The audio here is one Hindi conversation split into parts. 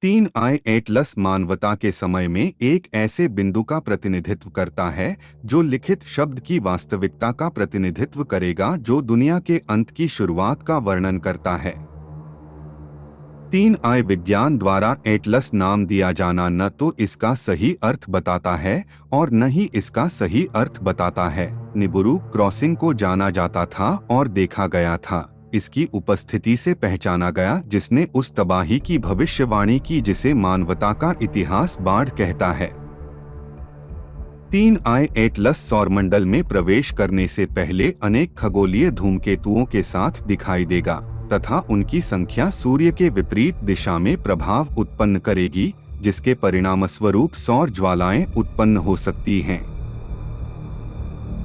3I एटलस मानवता के समय में एक ऐसे बिंदु का प्रतिनिधित्व करता है जो लिखित शब्द की वास्तविकता का प्रतिनिधित्व करेगा, जो दुनिया के अंत की शुरुआत का वर्णन करता है। 3I विज्ञान द्वारा एटलस नाम दिया जाना न तो इसका सही अर्थ बताता है और न ही इसका सही अर्थ बताता है। निबुरु क्रॉसिंग को जाना जाता था और देखा गया था। इसकी उपस्थिति से पहचाना गया जिसने उस तबाही की भविष्यवाणी की जिसे मानवता का इतिहास बाढ़ कहता है। 3I एटलस सौरमंडल में प्रवेश करने से पहले अनेक खगोलीय धूमकेतुओं के साथ दिखाई देगा तथा उनकी संख्या सूर्य के विपरीत दिशा में प्रभाव उत्पन्न करेगी, जिसके परिणामस्वरूप सौर ज्वालाएं उत्पन्न हो सकती हैं।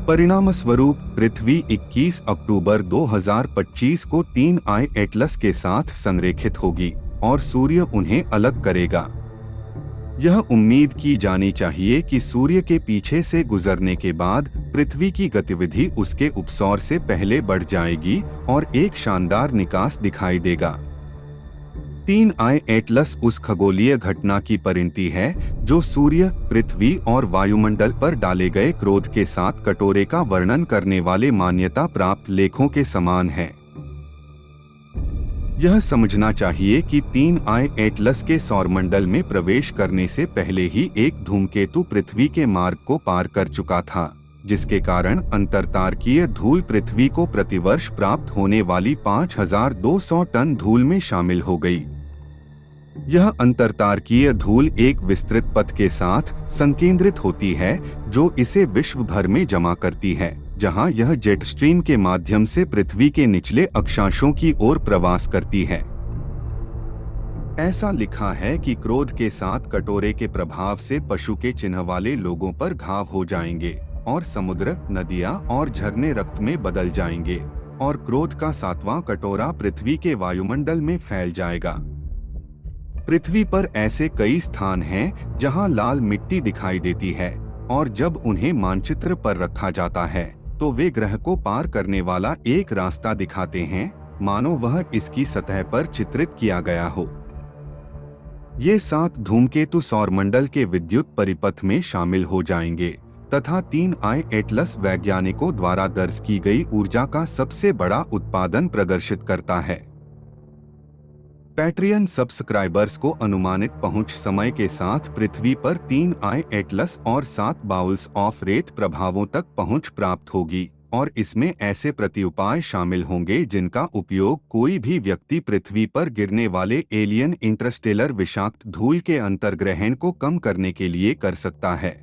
परिणामस्वरूप पृथ्वी 21 अक्टूबर 2025 को 3I एटलस के साथ संरेखित होगी और सूर्य उन्हें अलग करेगा। यह उम्मीद की जानी चाहिए कि सूर्य के पीछे से गुजरने के बाद पृथ्वी की गतिविधि उसके उपसौर से पहले बढ़ जाएगी और एक शानदार निकास दिखाई देगा। 3I एटलस उस खगोलीय घटना की परिणति है जो सूर्य, पृथ्वी और वायुमंडल पर डाले गए क्रोध के साथ कटोरे का वर्णन करने वाले मान्यता प्राप्त लेखों के समान है। यह समझना चाहिए कि 3I एटलस के सौरमंडल में प्रवेश करने से पहले ही एक धूमकेतु पृथ्वी के मार्ग को पार कर चुका था, जिसके कारण अंतरतारकीय धूल पृथ्वी को प्रतिवर्ष प्राप्त होने वाली 5200 टन धूल में शामिल हो गई। यह अंतरतारकीय धूल एक विस्तृत पथ के साथ संकेंद्रित होती है जो इसे विश्व भर में जमा करती है, जहां यह जेट स्ट्रीम के माध्यम से पृथ्वी के निचले अक्षांशों की ओर प्रवास करती है। ऐसा लिखा है कि क्रोध के साथ कटोरे के प्रभाव से पशु के चिन्ह वाले लोगों पर घाव हो जाएंगे और समुद्र, नदियां और झरने रक्त में बदल जाएंगे और क्रोध का 7वां कटोरा पृथ्वी के वायुमंडल में फैल जाएगा। पृथ्वी पर ऐसे कई स्थान हैं जहां लाल मिट्टी दिखाई देती है और जब उन्हें मानचित्र पर रखा जाता है तो वे ग्रह को पार करने वाला एक रास्ता दिखाते हैं, मानो वह इसकी सतह पर चित्रित किया गया हो। ये 7 धूमकेतु सौरमंडल के विद्युत परिपथ में शामिल हो जाएंगे तथा 3I एटलस वैज्ञानिकों द्वारा दर्ज की गई ऊर्जा का सबसे बड़ा उत्पादन प्रदर्शित करता है। पैट्रियन सब्सक्राइबर्स को अनुमानित पहुंच समय के साथ पृथ्वी पर 3I एटलस और 7 बाउल्स ऑफ रेत प्रभावों तक पहुंच प्राप्त होगी और इसमें ऐसे प्रत्युपाय शामिल होंगे जिनका उपयोग कोई भी व्यक्ति पृथ्वी पर गिरने वाले एलियन इंटरस्टेलर विषाक्त धूल के अंतर्ग्रहण को कम करने के लिए कर सकता है।